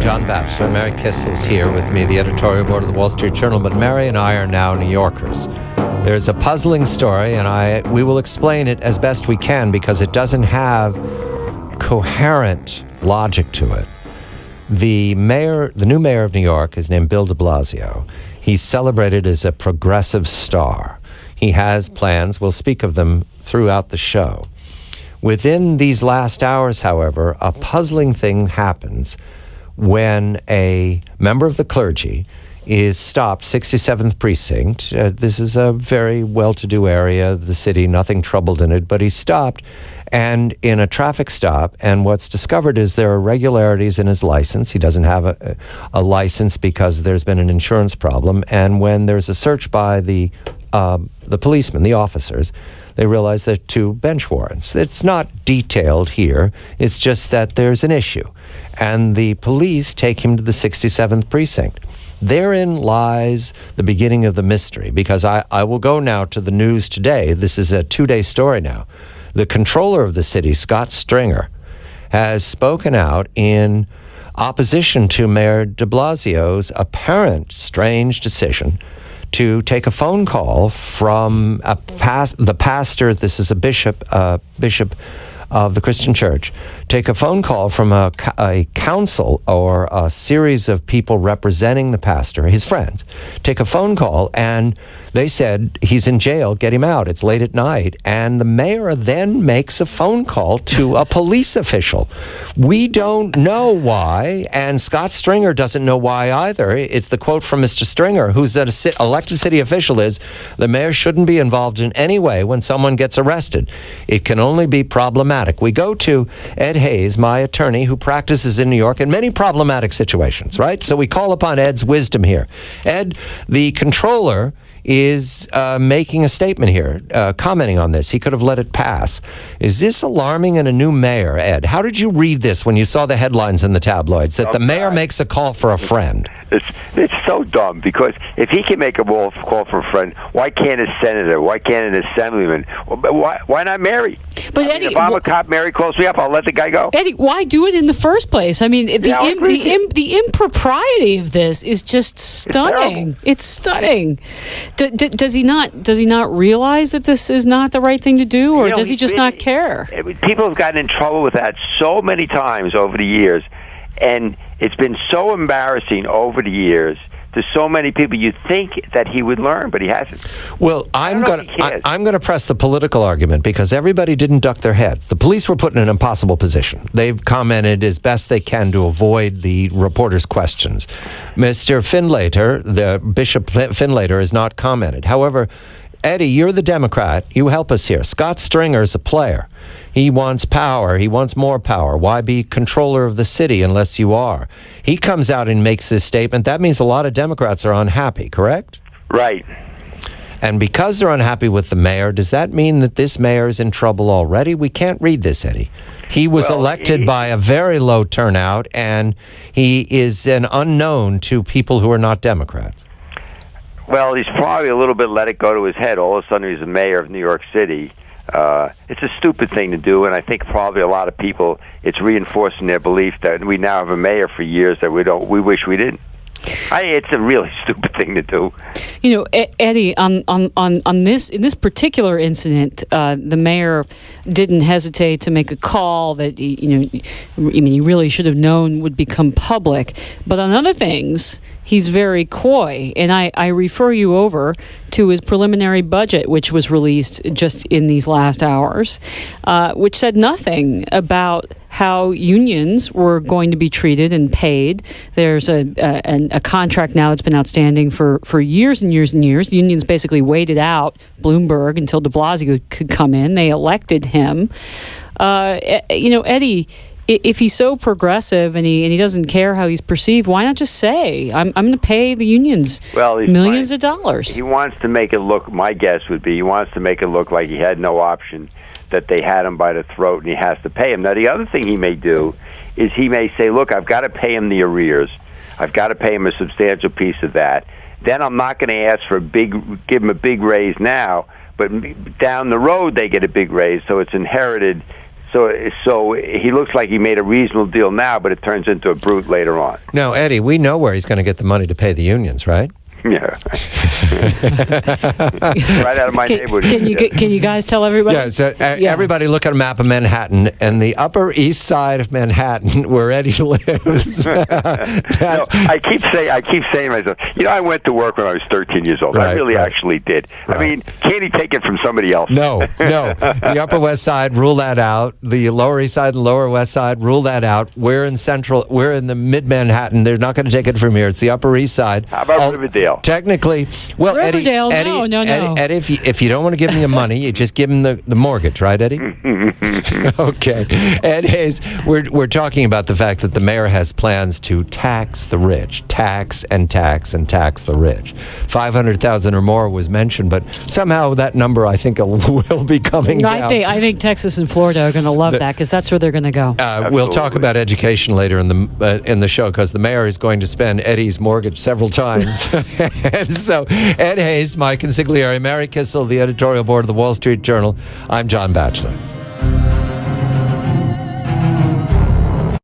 I'm John Batchelor. Mary Kissel's here with me, the editorial board of the Wall Street Journal, but Mary and I are now New Yorkers. There's a puzzling story, and we will explain it as best we can because it doesn't have coherent logic to it. The new mayor of New York is named Bill de Blasio. He's celebrated as a progressive star. He has plans. We'll speak of them throughout the show. Within these last hours, however, a puzzling thing happens when a member of the clergy is stopped, 67th Precinct. This is a very well-to-do area of the city, nothing troubled in it, but he's stopped and in a traffic stop, and what's discovered is there are irregularities in his license. He doesn't have a license because there's been an insurance problem, and when there's a search by the policemen, the officers, they realize there are 2 bench warrants. It's not detailed here. It's just that there's an issue. And the police take him to the 67th Precinct. Therein lies the beginning of the mystery, because I will go now to the news today. This is a 2-day story now. The controller of the city, Scott Stringer, has spoken out in opposition to Mayor de Blasio's apparent strange decision to take a phone call from the pastor. This is a bishop of the Christian Church. Take a phone call from a council or a series of people representing the pastor, his friends. Take a phone call, and they said, he's in jail, get him out. It's late at night. And the mayor then makes a phone call to a police official. We don't know why, and Scott Stringer doesn't know why either. It's the quote from Mr. Stringer, who's an elected city official, is, the mayor shouldn't be involved in any way when someone gets arrested. It can only be problematic. We go to Ed Hayes, my attorney, who practices in New York in many problematic situations, right? So we call upon Ed's wisdom here. Ed, the controller is making a statement here, commenting on this. He could have let it pass. Is this alarming in a new mayor, Ed? How did you read this when you saw the headlines in the tabloids that the mayor makes a call for a friend? It's so dumb, because if he can make a call for a friend, why can't a senator? Why can't an assemblyman? Why not Mary? But Eddie, if I'm a cop, Mary calls me up, I'll let the guy go. Eddie, why do it in the first place? I mean, the impropriety of this is just stunning. It's stunning. Does he not realize that this is not the right thing to do, or does he just not care? People have gotten in trouble with that so many times over the years, and it's been so embarrassing over the years to so many people. You'd think that he would learn, but he hasn't. Well, I'm going to press the political argument, because everybody didn't duck their heads. The police were put in an impossible position. They've commented as best they can to avoid the reporters' questions. Mr. Findlater, the Bishop Findlater, has not commented. However, Eddie, you're the Democrat. You help us here. Scott Stringer is a player. He wants power. He wants more power. Why be controller of the city unless you are? He comes out and makes this statement. That means a lot of Democrats are unhappy, correct? Right. And because they're unhappy with the mayor, does that mean that this mayor is in trouble already? We can't read this, Eddie. He was elected by a very low turnout, and he is an unknown to people who are not Democrats. Well, he's probably a little bit let it go to his head. All of a sudden, he's the mayor of New York City. It's a stupid thing to do, and I think probably a lot of people, it's reinforcing their belief that we now have a mayor for years that we wish we didn't. It's a really stupid thing to do. You know, Eddie, on this, in this particular incident, the mayor didn't hesitate to make a call that he really should have known would become public. But on other things, he's very coy, and I refer you over to his preliminary budget, which was released just in these last hours, which said nothing about how unions were going to be treated and paid. There's a contract now that's been outstanding for years and years and years. The unions basically waited out Bloomberg until de Blasio could come in. They elected him. Eddie, if he's so progressive and he doesn't care how he's perceived, why not just say, I'm going to pay the unions millions of dollars? He wants to make it look, my guess would be, he wants to make it look like he had no option, that they had him by the throat and he has to pay him. Now, the other thing he may do is he may say, look, I've got to pay him the arrears. I've got to pay him a substantial piece of that. Then I'm not going to ask for give him a big raise now, but down the road they get a big raise, so it's inherited So he looks like he made a reasonable deal now, but it turns into a brute later on. No, Eddie, we know where he's going to get the money to pay the unions, right? Yeah. Right out of my neighborhood. Can you guys tell everybody? Yeah, so everybody look at a map of Manhattan, and the Upper East Side of Manhattan, where Eddie lives. I keep saying to myself, I went to work when I was 13 years old. I really actually did. Right. I mean, can't he take it from somebody else? No. The Upper West Side, rule that out. The Lower East Side and Lower West Side, rule that out. We're in the mid-Manhattan. They're not going to take it from here. It's the Upper East Side. How about Riverdale? Technically, well, Riverdale, Eddie, no. Eddie, if you don't want to give him the money, you just give him the mortgage, right, Eddie? Okay. Ed Hayes, we're talking about the fact that the mayor has plans to tax the rich, tax the rich. 500,000 or more was mentioned, but somehow that number, I think, will be coming down. I think Texas and Florida are going to love that because that's where they're going to go. We'll talk about education later in the show because the mayor is going to spend Eddie's mortgage several times. And so, Ed Hayes, Mike Consigliere, Mary Kissel, the editorial board of the Wall Street Journal. I'm John Batchelor.